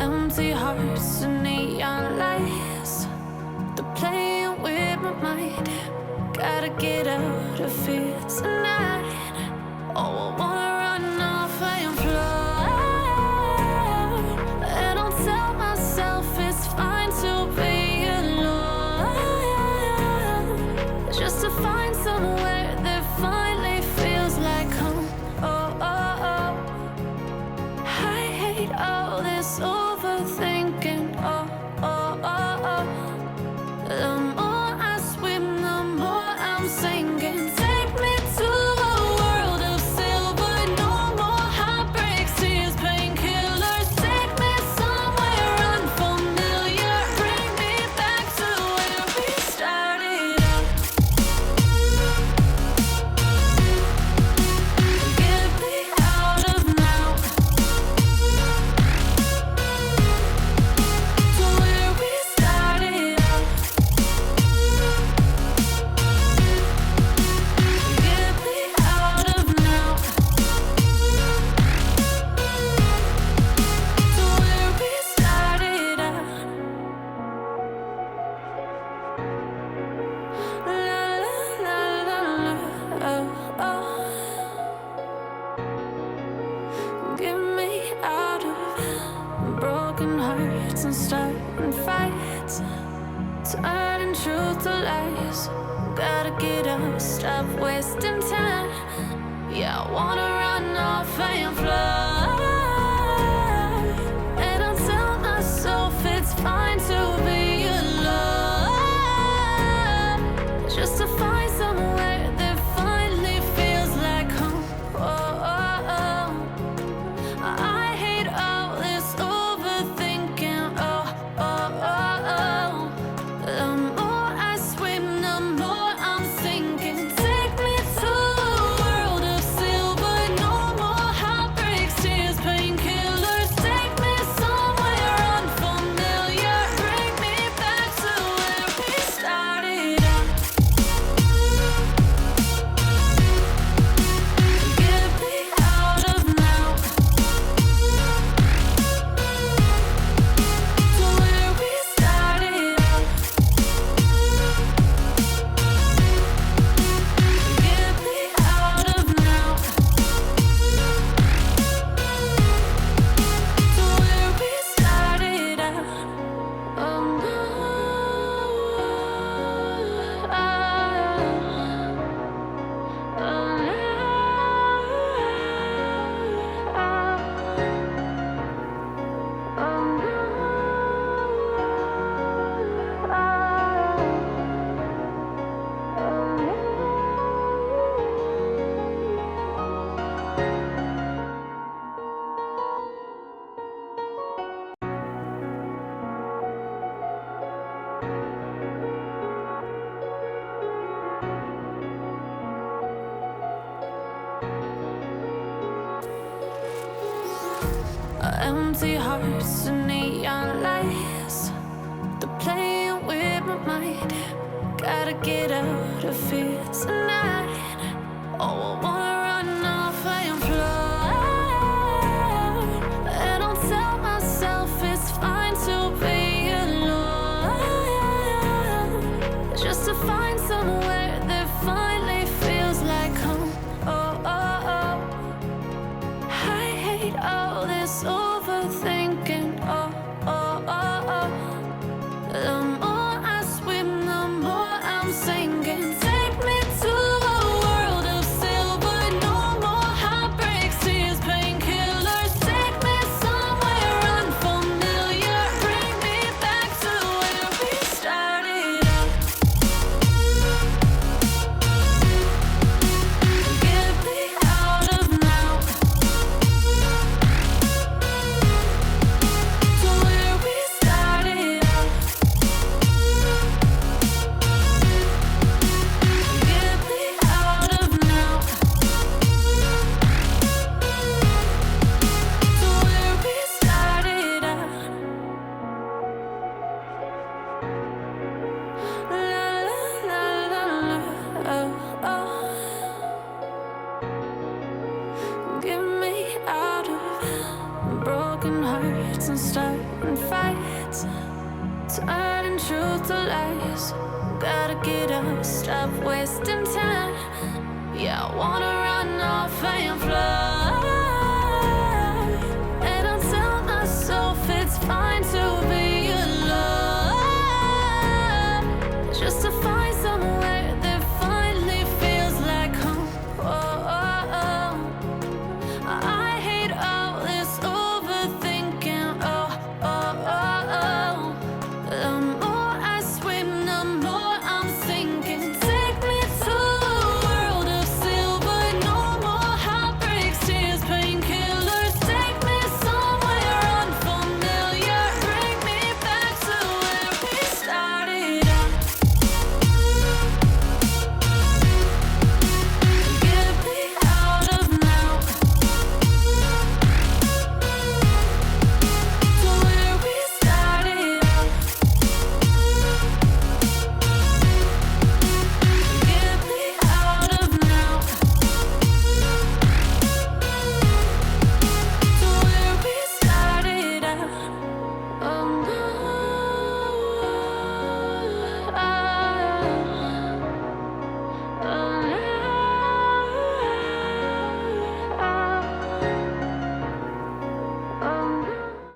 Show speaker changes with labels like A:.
A: Empty hearts and neon lights, they're playing with my mind. Gotta get out of here tonight. Oh, I wanna run off and fly, and I'll tell myself it's fine to be alone, just to find somewhere that finally feels like home. Oh, oh, oh. I hate all this overthinking. Oh, oh, oh, oh. The more I swim, the more I'm sinking. Take me to a world of silver. No more heartbreaks, tears, painkillers. Take me somewhere unfamiliar. Bring me back to where we started out. Get me out of now, to where we started out. Get me out of now, to where we started out. La la la la la, oh, oh. Get me out of broken hearts and starting fights, turning truth to lies. Gotta get up, stop wasting time. Yeah, I wanna run off and fly, and I'll tell myself it's fine to be alone, just to find somewhere that finally feels like home. Oh, oh, oh. I hate all this overthinking. Oh, oh, oh, oh. The more I swim, the more I'm sinking. Take me to a world of silver. No more heartbreaks, tears, painkillers. Take me somewhere unfamiliar. Bring me back to where we started out. Get me out of now, to where we started out. Get me out of now, to where we started out. Oh no, oh empty hearts and neon lights, they're playing with my mind. Gotta get out of here tonight. Oh, I wanna run off and fly, and I'll tell myself it's fine to be alone, just to find somewhere that finally feels like home. Oh, oh, oh. I hate all this overthinking. Oh, oh, oh, oh. The more I swim, the more I'm sinking. Take me to a world of silver. turning truth to lies. Gotta get up, stop wasting time. Yeah, I wanna run off and fly.